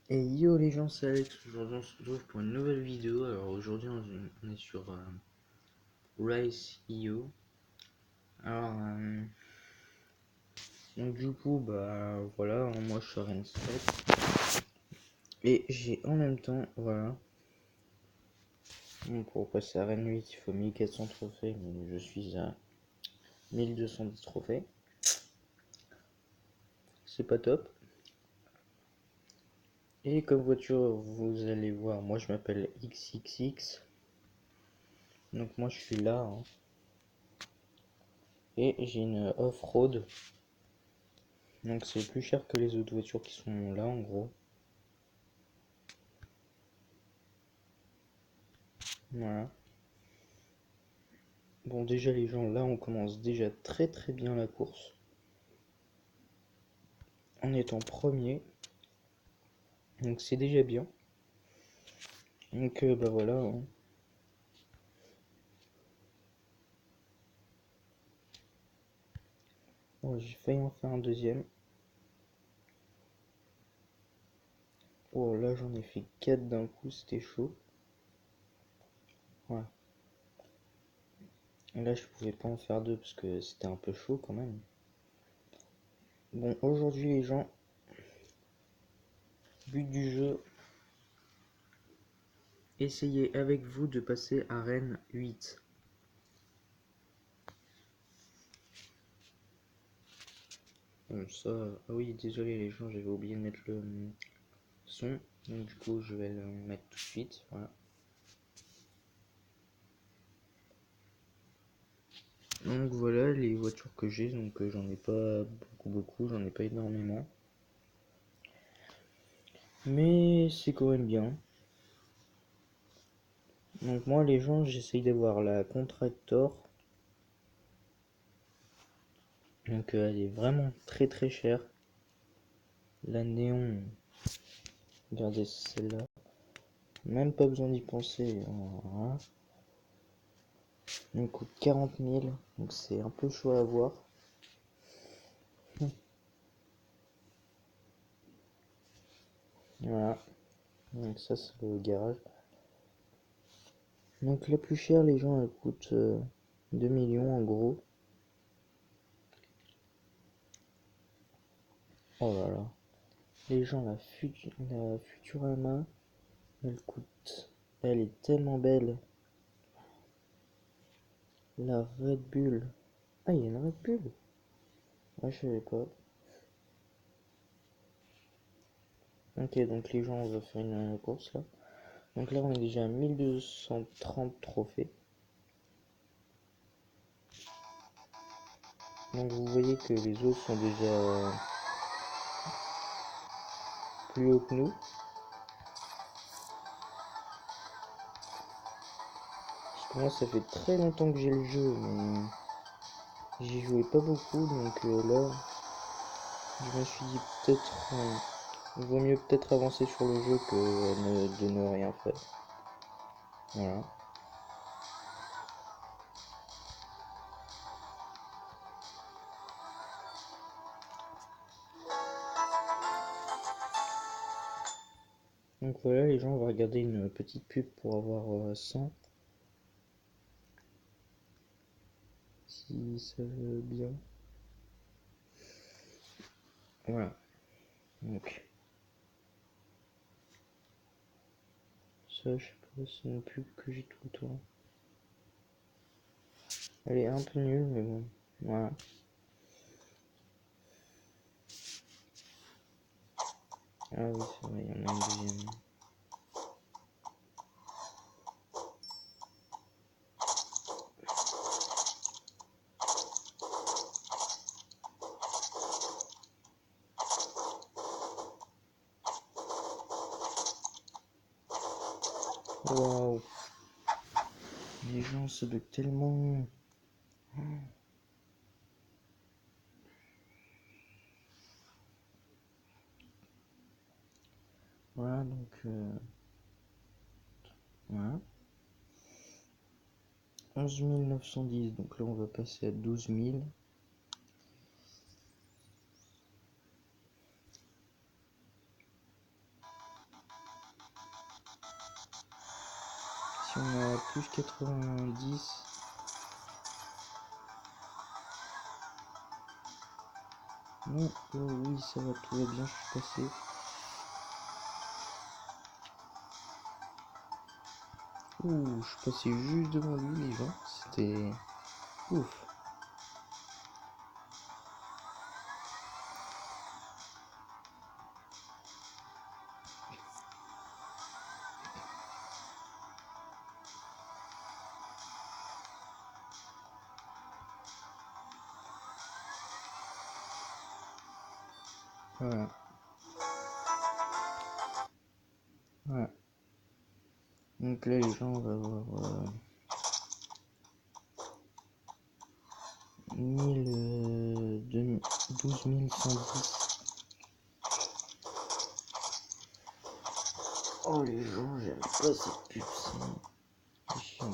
Et yo les gens, c'est Alex. Aujourd'hui on se retrouve pour une nouvelle vidéo. Alors aujourd'hui on est sur Rise.io. Alors donc du coup bah voilà, moi je suis Rennes 7 et j'ai en même temps voilà. Donc, pour passer à Rennes 8 il faut 1400 trophées, mais je suis à 1210 trophées. C'est pas top. Et comme voiture vous allez voir, moi je m'appelle XXX. Donc moi je suis là hein. Et j'ai une off-road. Donc c'est plus cher que les autres voitures qui sont là en gros. Voilà. Bon déjà les gens, là on commence déjà très très bien la course. En étant premier. Donc c'est déjà bien. Donc bah voilà hein. Oh, j'ai failli en faire un deuxième. Oh là j'en ai fait 4 d'un coup, c'était chaud. Ouais. Là je pouvais pas en faire deux parce que c'était un peu chaud quand même. Bon aujourd'hui les gens, but du jeu, essayez avec vous de passer à Rennes 8. Bon ça, ah oui désolé les gens, j'avais oublié de mettre le son. Donc du coup je vais le mettre tout de suite, voilà. Donc voilà les voitures que j'ai, donc j'en ai pas beaucoup, j'en ai pas énormément. Mais c'est quand même bien. Donc moi les gens, j'essaye d'avoir la Contractor. Donc elle est vraiment très très chère. La Néon, regardez celle-là. Même pas besoin d'y penser. Voilà. Elle coûte 40 000, donc c'est un peu chaud à avoir. Voilà. Donc ça c'est le garage. Donc la plus chère les gens, elle coûte 2 millions en gros. Oh là là. Les gens, la Futurama, elle coûte. Elle est tellement belle. La Red Bull. Ah, il y a une Red Bull. Ah, je savais pas. Ok, donc les gens, on va faire une course là. Donc là, on est déjà à 1230 trophées. Donc vous voyez que les autres sont déjà plus hauts que nous. Parce que moi, ça fait très longtemps que j'ai le jeu, mais j'y jouais pas beaucoup. Donc là, je me suis dit peut-être. Il vaut mieux peut-être avancer sur le jeu que de ne rien faire. Voilà. Donc voilà les gens, on va regarder une petite pub pour avoir 100. Si ça veut bien. Voilà. Donc ça je sais pas, c'est une pub que j'ai tout le temps. Elle est un peu nulle mais bon. Voilà. Ah oui c'est vrai, il y en a une deuxième. Waouh. Les gens ça bug tellement. Voilà donc voilà. 11 910, donc là on va passer à 12 000. Si on a plus 90... Non, oh oui, ça va, tout va bien, je suis passé. Ouh, je suis passé juste devant lui, les gens. C'était... Ouf. Voilà. Voilà. Donc là, les gens, on va voir... 12 110. Oh les gens, j'aime pas cette pub, c'est chiant.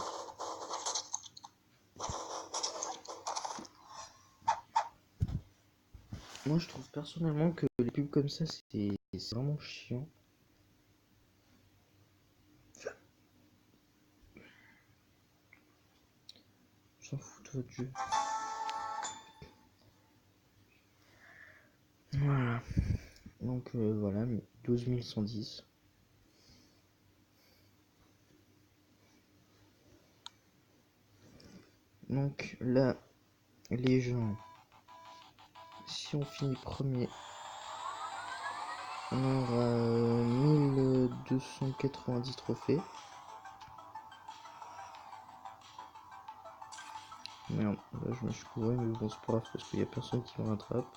Moi je trouve personnellement que les pubs comme ça c'est vraiment chiant. J'en fous de votre jeu. Voilà. Donc voilà, 12 110. Donc là, les gens, si on finit premier, on aura 1290 trophées. Merde, là je me suis couru, mais bon c'est pas grave parce qu'il y a personne qui me rattrape.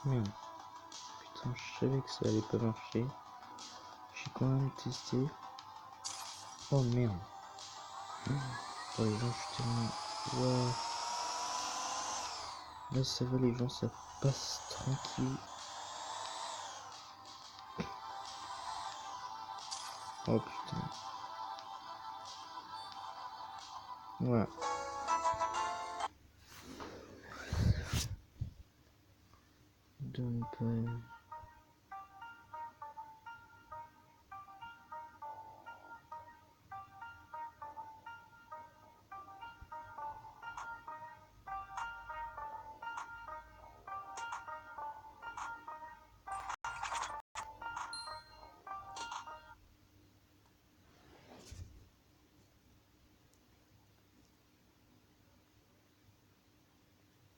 Merde. Putain, je savais que ça allait pas marcher. J'ai quand même testé. Oh merde. Oh les gens, je suis tellement... Wow. Là ça va les gens, ça passe tranquille. Oh putain. Voilà. Donne pas...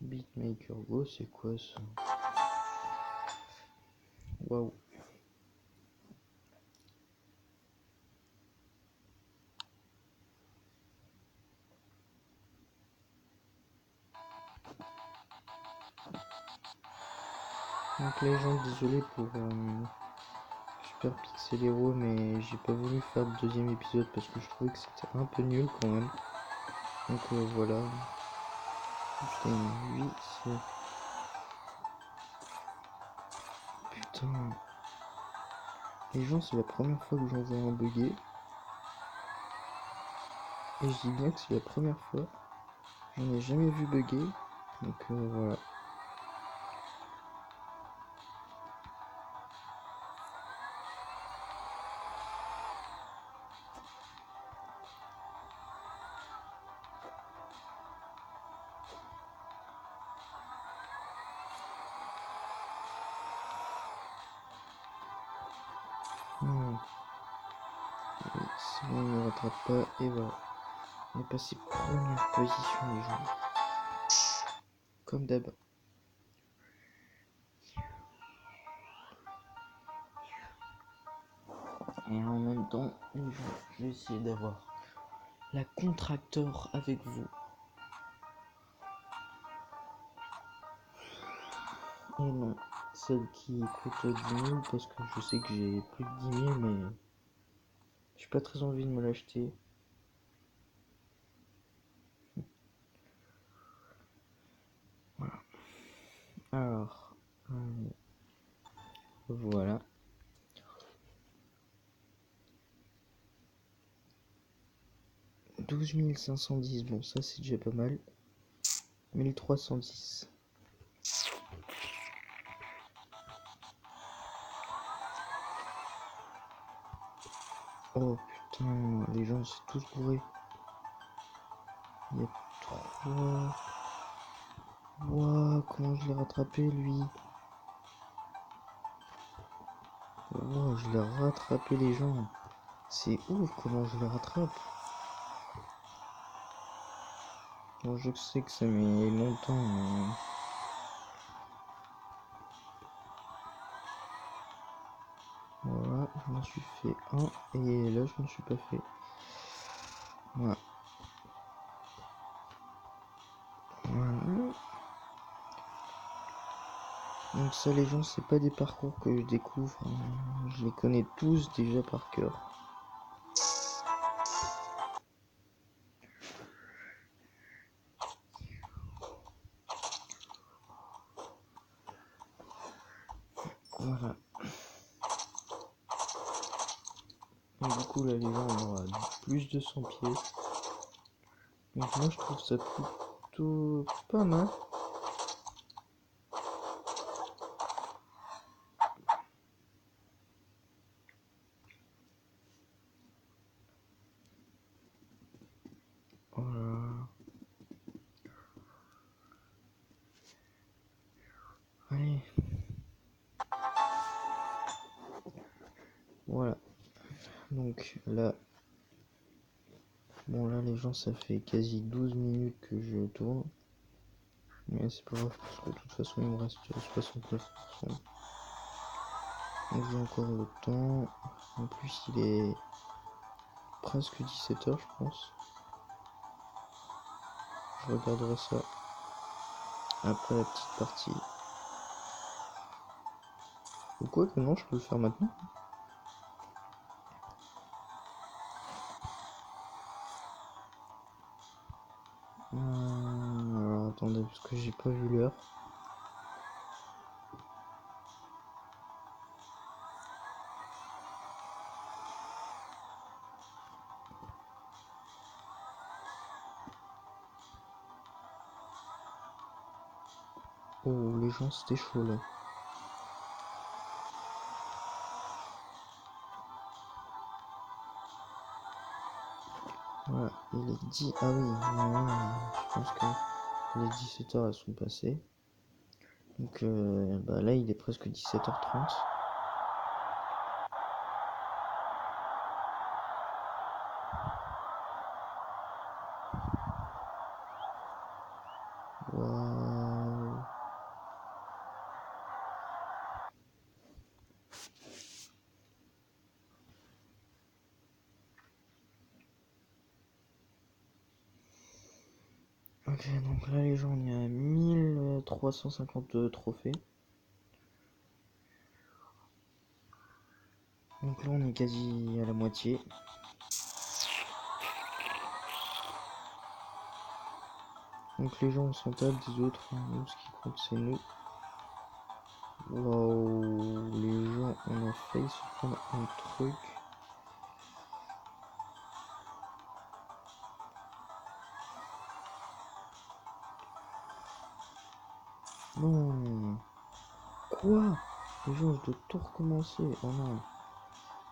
Beatmaker Go, c'est quoi ça? Waouh. Donc les gens, désolé pour Super Pixel Hero, mais j'ai pas voulu faire le deuxième épisode parce que je trouvais que c'était un peu nul quand même. Donc voilà. Putain, oui, c'est... Putain. Les gens, c'est la première fois que j'en vois un bugué. Et je dis bien que c'est la première fois. J'en ai jamais vu bugger. Donc voilà. Si on ne rattrape pas, et voilà. On est passé première position les gens. Comme d'hab. Et en même temps, je vais essayer d'avoir la contracteur avec vous. Et non, celle qui coûte 10 000 parce que je sais que j'ai plus de 10 000 mais j'ai pas très envie de me l'acheter. Voilà. Alors, voilà. 12 510, bon ça c'est déjà pas mal. 1310. Oh putain, les gens c'est tous bourrés. Il y a 3... Wouah, comment je l'ai rattrapé lui. Wouah, je l'ai rattrapé les gens. C'est ouf comment je les rattrape. Bon, je sais que ça met longtemps, mais... Voilà, je m'en suis fait un, et là je m'en suis pas fait. Voilà. Voilà. Donc ça les gens, c'est pas des parcours que je découvre, hein. Je les connais tous déjà par cœur. Voilà. Et du coup là les gens on aura plus de 100 pieds. Donc moi je trouve ça plutôt pas mal. Voilà. Allez. Voilà. Donc là. Bon là les gens ça fait quasi 12 minutes que je tourne. Mais c'est pas grave parce que de toute façon il me reste 69%. Donc j'ai encore le temps. En plus il est presque 17h je pense. Je regarderai ça après la petite partie. Ou quoi que non, je peux le faire maintenant. Alors attendez, parce que j'ai pas vu l'heure. Oh, les gens, c'était chaud là. Voilà, il est 10. Ah oui, je pense que les 17h elles sont passées. Donc bah là, il est presque 17h30. Waouh. Ok, donc là, les gens, on est à 1350 trophées. Donc là, on est quasi à la moitié. Donc les gens, on s'en tape des autres. Hein. Nous, ce qui compte, c'est nous. Waouh, les gens, on a failli se prendre un truc. Non. Quoi? Les gens, je dois tout recommencer. Oh non.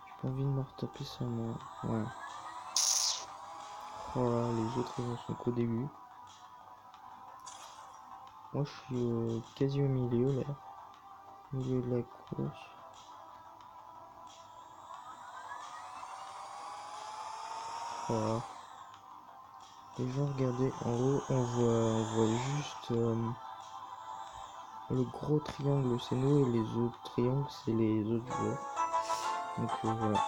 J'ai pas envie de me retaper ça, moi. Ouais. Oh là, les autres, ils en sont qu'au début. Moi, je suis quasi au milieu, là. Au milieu de la course. Voilà. Les gens, regardez, en haut, on voit juste le gros triangle, c'est nous, et les autres triangles, c'est les autres joueurs. Donc voilà.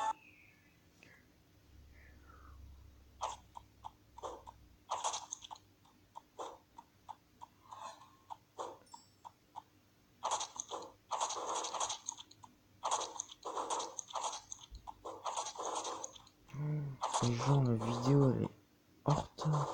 Les gens, la vidéo, elle est en retard.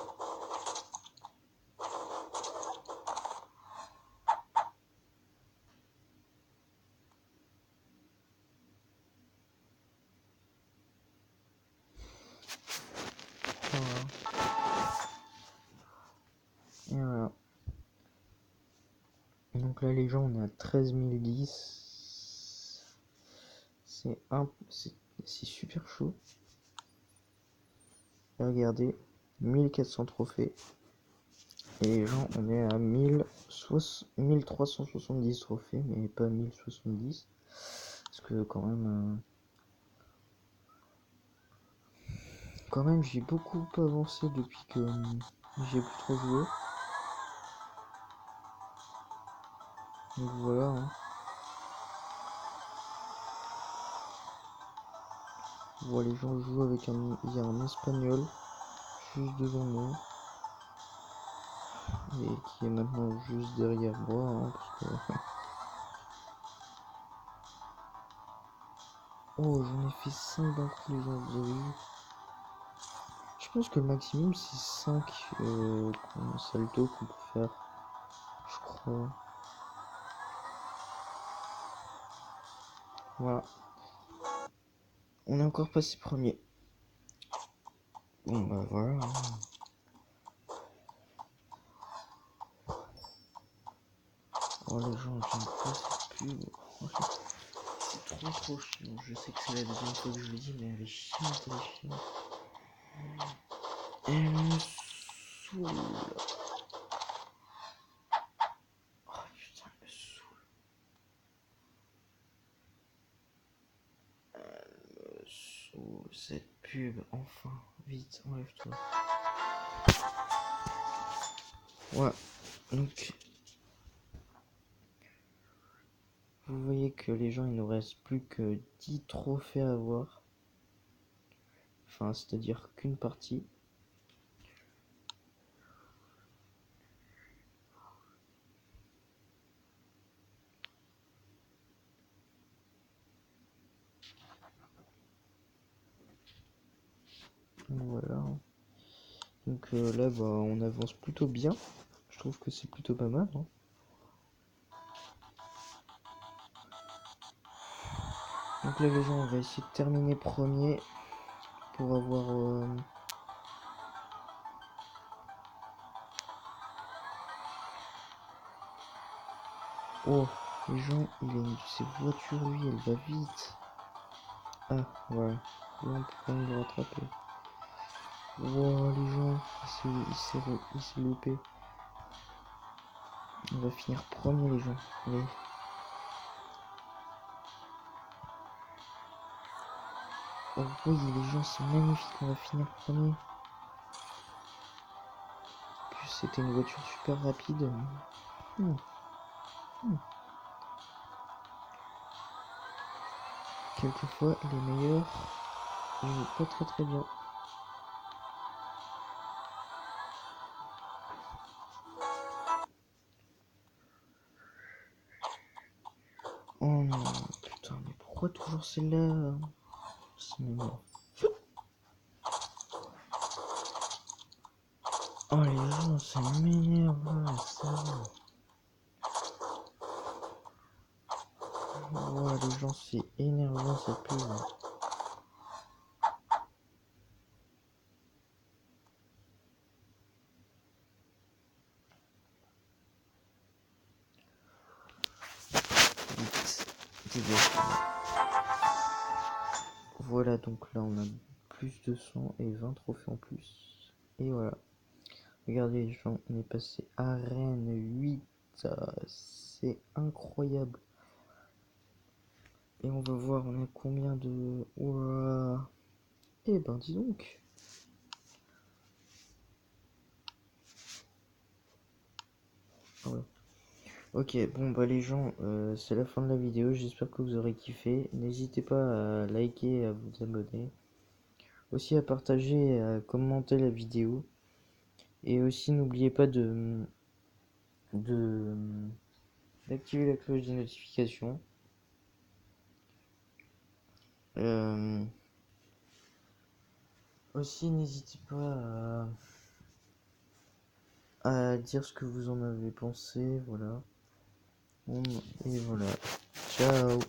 Voilà. Donc là les gens on est à 13 010. C'est super chaud. Et regardez, 1400 trophées. Et les gens on est à 1370 trophées, mais pas 1070. Parce que quand même j'ai beaucoup avancé depuis que j'ai plus trop joué. Donc voilà. Hein. On voit les gens jouent avec il y a un espagnol juste devant nous. Et qui est maintenant juste derrière moi. Hein, parce que... Oh, j'en ai fait 5 d'un coup, les gens, vous avez vu. Je pense que le maximum c'est 5 salto qu'on peut faire. Je crois. Voilà. On est encore passé premier. Bon bah voilà. Oh les gens, j'aime pas cette pub. C'est trop chiant. Je sais que c'est la deuxième fois que je le dis, mais elle est chiante, elle est chiante. Elle me saoule. Oh putain, elle me saoule. Elle me saoule cette pub. Enfin, vite, enlève-toi. Ouais, donc vous voyez que les gens il nous reste plus que 10 trophées à avoir. Enfin, c'est-à-dire qu'une partie. Voilà. Donc là, bah, on avance plutôt bien. Je trouve que c'est plutôt pas mal. Hein. Donc là, les gens, on va essayer de terminer premier pour avoir... Oh, les gens, il a une de ses voitures, lui, elle va vite. Ah, voilà. Là, on peut quand même le rattraper. Wow, les gens, il s'est loupé. On va finir premier, les gens. Allez. Oh oui, les gens, c'est magnifique, on va finir premier. En plus, c'était une voiture super rapide. Quelquefois, les meilleurs, ils jouent pas très bien. Oh non, putain, mais pourquoi toujours celle-là? Ça m'énerve. Oh les gens, ça m'énerve là, ça va. Oh les gens, c'est énervant cette pub. Vite, voilà, donc là on a plus de 100 et 20 trophées en plus. Et voilà. Regardez les gens, on est passé arène 8. C'est incroyable. Et on va voir, on a combien de... Ouah. Eh ben dis donc. Ah ouais. Ok, bon bah les gens, c'est la fin de la vidéo, j'espère que vous aurez kiffé. N'hésitez pas à liker et à vous abonner. Aussi à partager et à commenter la vidéo. Et aussi n'oubliez pas de d'activer la cloche des notifications. Aussi n'hésitez pas à dire ce que vous en avez pensé, voilà. Et voilà. Ciao.